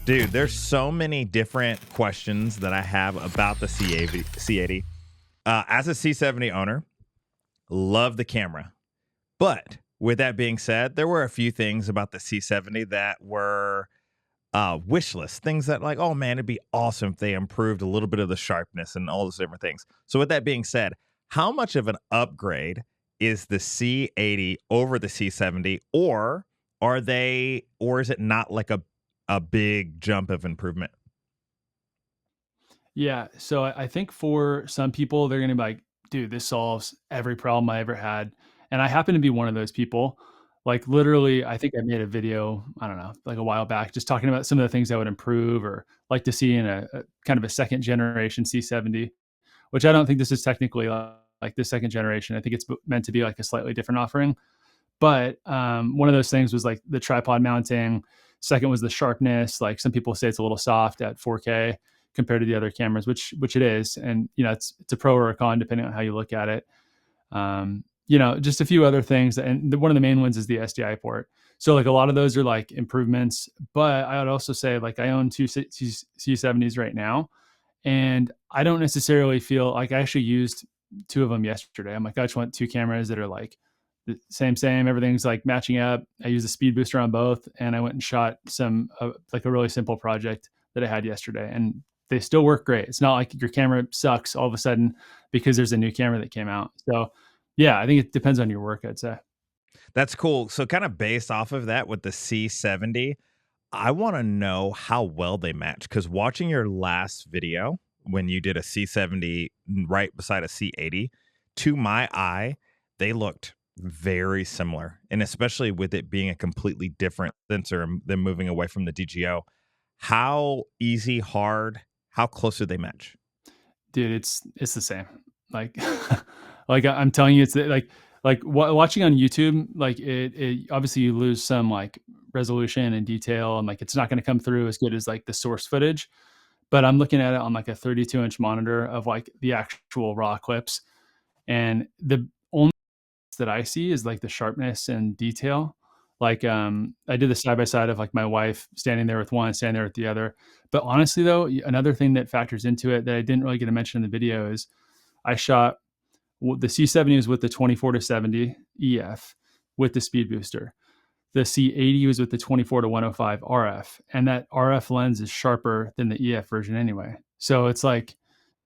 Dude, there's so many different questions that I have about the C80. As a C70 owner, love the camera. But with that being said, there were a few things about the C70 that were wish list, things that like, oh man, it'd be awesome if they improved a little bit of the sharpness and all those different things. So with that being said, how much of an upgrade is the C80 over the C70, or is it not like a big jump of improvement? Yeah. So I think for some people, they're going to be like, dude, this solves every problem I ever had. And I happen to be one of those people. Like literally, I think I made a video, I don't know, like a while back, just talking about some of the things I would improve or like to see in a kind of a second generation C70, which I don't think this is technically like the second generation. I think it's meant to be like a slightly different offering. But one of those things was like the tripod mounting. Second was the sharpness. Like some people say it's a little soft at 4K compared to the other cameras, which it is. And you know, it's a pro or a con depending on how you look at it. You know, just a few other things, and one of the main ones is the SDI port. So like a lot of those are like improvements. But I would also say like I own two C70s right now, and I don't necessarily feel like I actually used two of them yesterday. I'm like, I just want two cameras that are like the same. Everything's like matching up. I used a speed booster on both, and I went and shot some like a really simple project that I had yesterday, and they still work great. It's not like your camera sucks all of a sudden because there's a new camera that came out. So yeah, I think it depends on your work, I'd say. That's cool. So kind of based off of that with the C70, I want to know how well they match, because watching your last video when you did a C70 right beside a C80, to my eye, they looked very similar. And especially with it being a completely different sensor and them moving away from the DGO, how easy, hard, how close do they match? Dude, it's the same. Like like I'm telling you, it's watching on YouTube, like it obviously you lose some like resolution and detail, and like it's not going to come through as good as like the source footage. But I'm looking at it on like a 32-inch monitor of like the actual raw clips, and the only that I see is like the sharpness and detail. Like I did the side by side of like my wife standing there with one, standing there with the other. But honestly though, another thing that factors into it that I didn't really get to mention in the video is I shot the C70 was with the 24-70 EF with the speed booster. The C80 was with the 24-105 RF, and that RF lens is sharper than the EF version anyway. So it's like,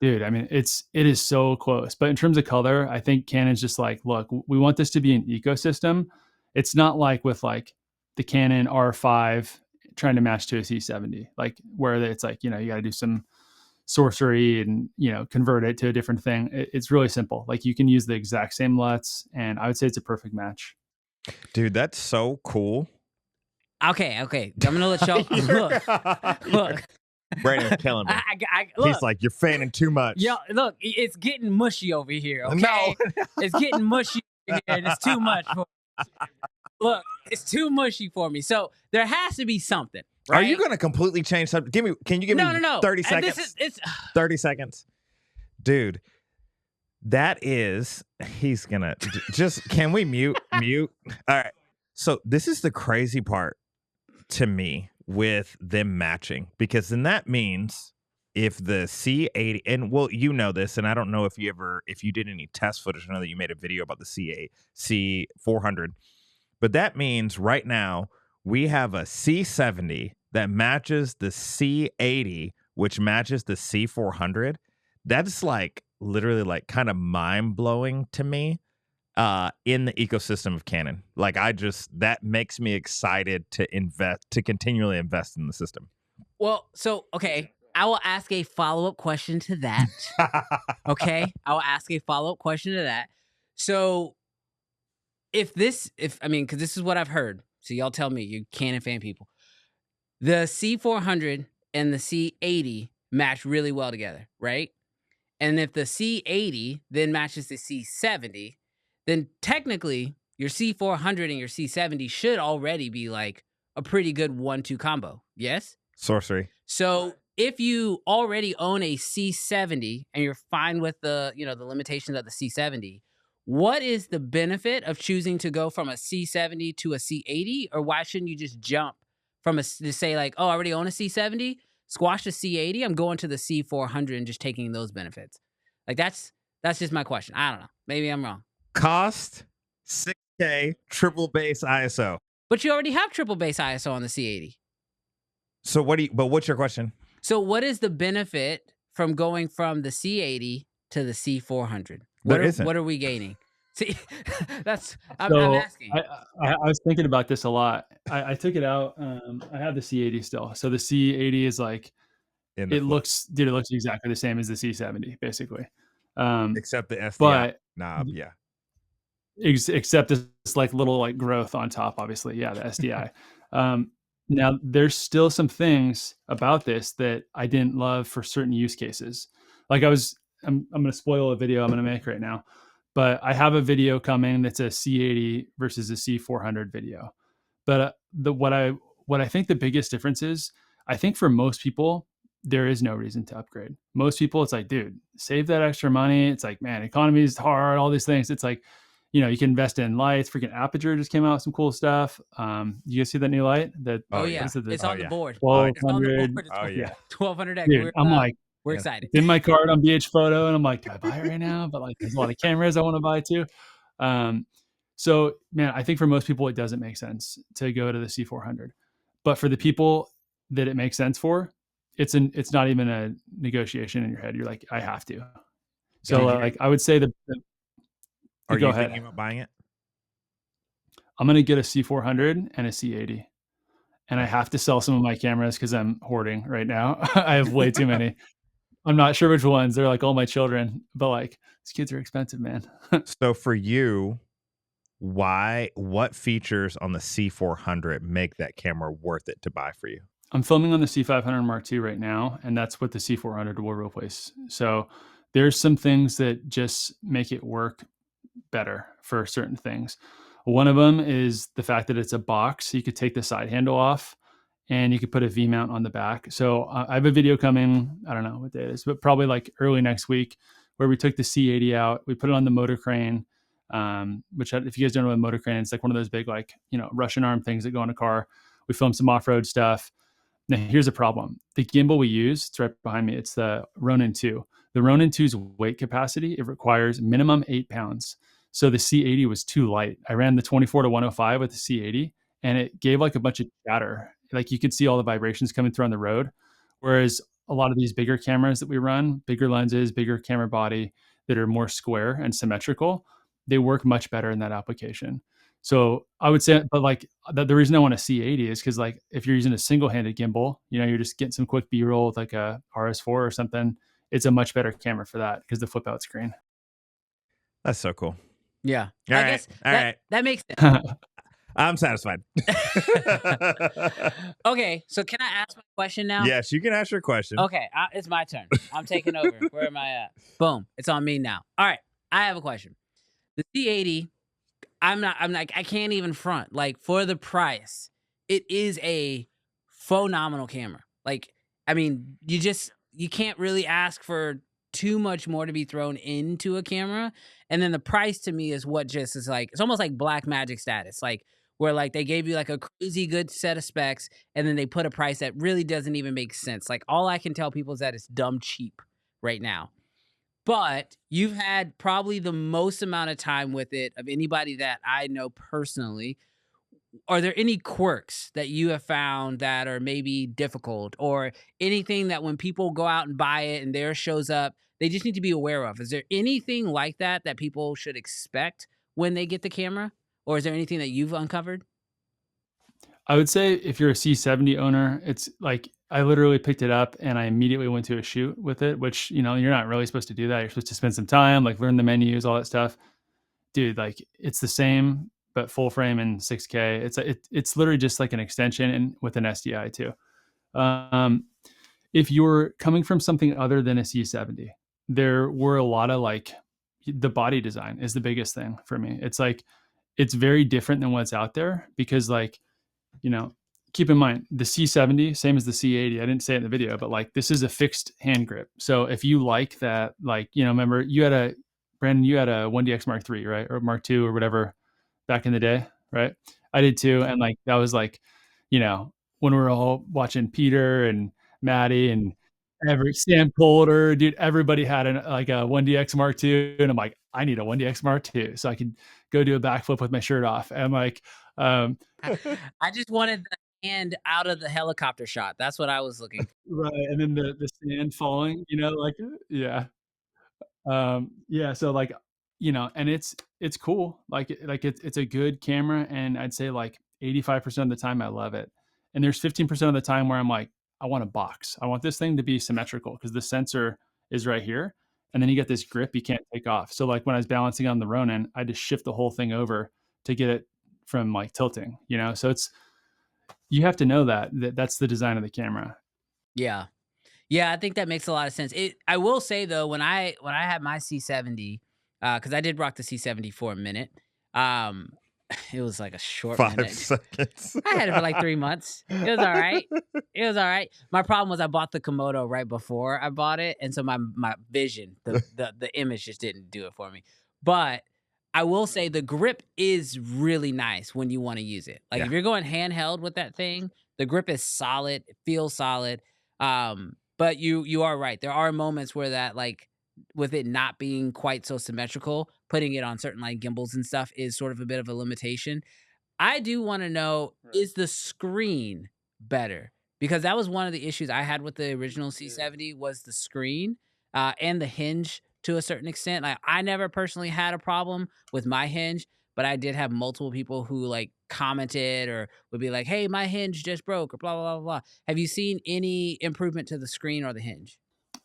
dude, I mean, it is so close. But in terms of color, I think Canon's just like, look, we want this to be an ecosystem. It's not like with like the Canon R5 trying to match to a C70, like where it's like, you know, you got to do some sorcery and, you know, convert it to a different thing. It's really simple. Like you can use the exact same LUTs, and I would say it's a perfect match. Dude, that's so cool. Okay. I'm gonna let y'all look. Brandon's killing me. Look, He's like, you're fanning too much. yo, look, it's getting mushy over here. Okay, No. it's getting mushy over here, and it's too much. Look, it's too mushy for me. So there has to be something. Right? Are you going to completely change something? Can you give me No. 30 seconds? It's 30 seconds. Dude, he's going to just, can we mute? All right. So this is the crazy part to me with them matching, because then that means if the C80, and well, you know this, and I don't know if you did any test footage. I know that you made a video about the C400, but that means right now we have a C70 that matches the C80, which matches the C400. That's like literally like kind of mind blowing to me. In the ecosystem of Canon, like that makes me excited to continually invest in the system. well. So okay, I will ask a follow-up question to that. Okay, I will ask a follow-up question to that. So if I mean, because this is what I've heard. So y'all tell me, you Canon fan people. The C400 and the C80 match really well together, right? And if the C80 then matches the C70, then technically your C400 and your C70 should already be like a pretty good 1-2 combo. Yes? Sorcery. So if you already own a C70 and you're fine with the limitations of the C70, what is the benefit of choosing to go from a C70 to a C80? Or why shouldn't you just jump from to say like, oh, I already own a C70, squash the C80. I'm going to the C400 and just taking those benefits. Like that's just my question. I don't know. Maybe I'm wrong. Cost 6K triple base ISO. But you already have triple base ISO on the C80. So what's your question? So what is the benefit from going from the C80 to the C400? What are we gaining? See, I'm asking. I was thinking about this a lot. I took it out. I have the C80 still. So the C80 is like, it looks exactly the same as the C70, basically. Except the SDI knob, yeah. Except this like little like growth on top, obviously. Yeah, the SDI. Now there's still some things about this that I didn't love for certain use cases. Like I'm going to spoil a video I'm going to make right now, but I have a video coming that's a C80 versus a C400 video. But what I think the biggest difference is, I think for most people, there is no reason to upgrade. Most people, it's like, dude, save that extra money. It's like, man, economy is hard, all these things. It's like, you know, you can invest in lights. Freaking Aperture just came out with some cool stuff. You guys see that new light? It's on the board. 1200. Oh yeah, 1200X. Dude, I'm like, we're excited. It's in my card on BH Photo, and I'm like, do I buy it right now? But like, there's a lot of cameras I want to buy too. So man, I think for most people, it doesn't make sense to go to the C400. But for the people that it makes sense for, it's not even a negotiation in your head. You're like, I have to. So like, I would say Are you thinking about buying it? I'm going to get a C400 and a C80. And I have to sell some of my cameras because I'm hoarding right now. I have way too many. I'm not sure which ones. They're like all my children. But like, these kids are expensive, man. So for you, what features on the C400 make that camera worth it to buy for you? I'm filming on the C500 Mark II right now, and that's what the C400 will replace. So there's some things that just make it work better for certain things. One of them is the fact that it's a box. So you could take the side handle off and you could put a V mount on the back. So I have a video coming, I don't know what day it is, but probably like early next week, where we took the C80 out, we put it on the motor crane, which if you guys don't know what a motor crane, it's like one of those big, like, you know, Russian arm things that go in a car. We filmed some off-road stuff. Now here's a problem. The gimbal we use, it's right behind me. It's the Ronin 2. The Ronin 2's weight capacity, it requires minimum 8 pounds. So the C80 was too light. I ran the 24-105 with the C80, and it gave like a bunch of chatter. Like you could see all the vibrations coming through on the road. Whereas a lot of these bigger cameras that we run, bigger lenses, bigger camera body that are more square and symmetrical, they work much better in that application. So I would say, but like the reason I want a C80 is because like if you're using a single-handed gimbal, you know, you're just getting some quick B-roll with like a RS4 or something, it's a much better camera for that because the flip out screen. That's so cool. Yeah. All right. That makes sense. I'm satisfied. Okay, so can I ask my question now? Yes, you can ask your question. Okay, it's my turn. I'm taking over. Where am I at? Boom. It's on me now. All right, I have a question. The C80, I can't even front. Like, for the price, it is a phenomenal camera. Like, I mean, you can't really ask for too much more to be thrown into a camera. And then the price to me is what just is like, it's almost like black magic status. Like, where like they gave you like a crazy good set of specs and then they put a price that really doesn't even make sense. Like, all I can tell people is that it's dumb cheap right now. But you've had probably the most amount of time with it of anybody that I know personally. Are there any quirks that you have found that are maybe difficult, or anything that when people go out and buy it and theirs shows up, they just need to be aware of? Is there anything like that people should expect when they get the camera? Or is there anything that you've uncovered? I would say if you're a C70 owner, it's like, I literally picked it up and I immediately went to a shoot with it, which, you know, you're not really supposed to do that. You're supposed to spend some time, like learn the menus, all that stuff. Dude, like it's the same, but full frame and 6K. It's literally just like an extension and with an SDI too. If you're coming from something other than a C70, there were a lot of like, the body design is the biggest thing for me. It's like, it's very different than what's out there because, like, you know, keep in mind the C70, same as the C80. I didn't say it in the video, but like this is a fixed hand grip. So if you like that, like, you know, remember Brandon, you had a 1DX Mark III, right? Or Mark II or whatever back in the day, right? I did too. And like, that was like, you know, when we were all watching Peter and Maddie and Sam Coulter, dude, everybody had like a 1DX Mark II, and I'm like, I need a 1DX Mark II so I could go do a backflip with my shirt off. And I'm like, I just wanted the hand out of the helicopter shot. That's what I was looking for. right, and then the sand falling, like, yeah. Yeah, so like, and it's cool. Like it's a good camera, and I'd say like 85% of the time I love it. And there's 15% of the time where I'm like, I want a box. I want this thing to be symmetrical because the sensor is right here. And then you get this grip you can't take off. So like when I was balancing on the Ronin, I just shift the whole thing over to get it from like tilting, So you have to know that's the design of the camera. Yeah. Yeah, I think that makes a lot of sense. I will say though, when I had my C70, because I did rock the C70 for a minute, it was like a short 5 minute. seconds. I had it for like 3 months. It was all right. It was all right. My problem was I bought the Komodo right before I bought it, and so my vision, the image just didn't do it for me. But I will say the grip is really nice when you want to use it. Like if you're going handheld with that thing, the grip is solid. It feels solid. But you are right. There are moments where that, like, with it not being quite so symmetrical, putting it on certain like gimbals and stuff is sort of a bit of a limitation. I do want to know, is the screen better? Because that was one of the issues I had with the original C70 was the screen and the hinge to a certain extent. Like I never personally had a problem with my hinge, but I did have multiple people who like commented or would be like, "Hey, my hinge just broke," or blah blah blah blah. Have you seen any improvement to the screen or the hinge?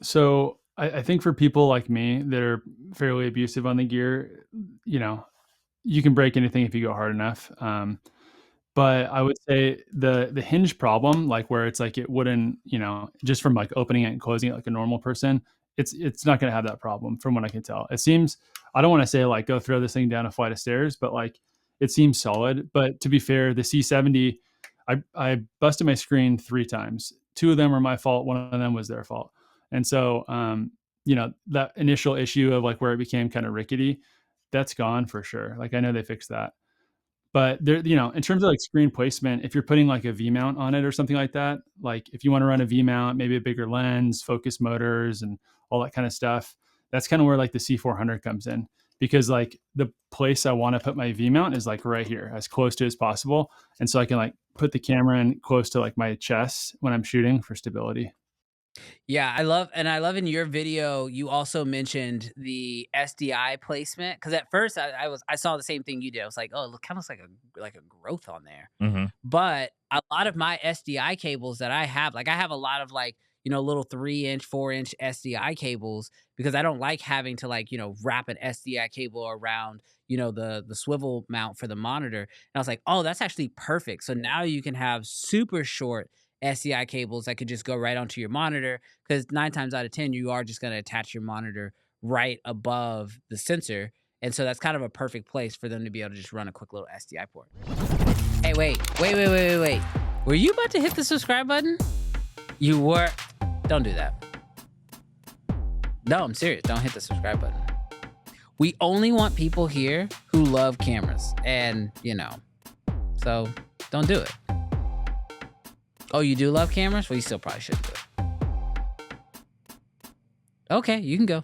So I think for people like me that are fairly abusive on the gear, you can break anything if you go hard enough. But I would say the hinge problem, like where it's like it wouldn't, just from like opening it and closing it like a normal person, it's not going to have that problem from what I can tell. It seems, I don't want to say like go throw this thing down a flight of stairs, but like it seems solid. But to be fair, the C70, I busted my screen 3 times. 2 of them were my fault. One of them was their fault. And so, that initial issue of like where it became kind of rickety, that's gone for sure. Like I know they fixed that. But there, in terms of like screen placement, if you're putting like a V mount on it or something like that, like if you want to run a V mount, maybe a bigger lens, focus motors, and all that kind of stuff, that's kind of where like the C400 comes in, because like the place I want to put my V mount is like right here, as close to as possible, and so I can like put the camera in close to like my chest when I'm shooting for stability. Yeah, I love in your video, you also mentioned the SDI placement. Cause at first I saw the same thing you did. I was like, oh, look, kind of like a growth on there. Mhm. But a lot of my SDI cables that I have, like I have a lot of like, little 3-inch, 4-inch SDI cables because I don't like having to like, wrap an SDI cable around, the swivel mount for the monitor. And I was like, oh, that's actually perfect. So now you can have super short SDI cables that could just go right onto your monitor, because 9 times out of 10 you are just going to attach your monitor right above the sensor, and so that's kind of a perfect place for them to be able to just run a quick little SDI port. Hey, wait. Were you about to hit the subscribe button? You were. Don't do that. No, I'm serious. Don't hit the subscribe button. We only want people here who love cameras, and so don't do it. Oh, you do love cameras? Well, you still probably should do it. Okay, you can go.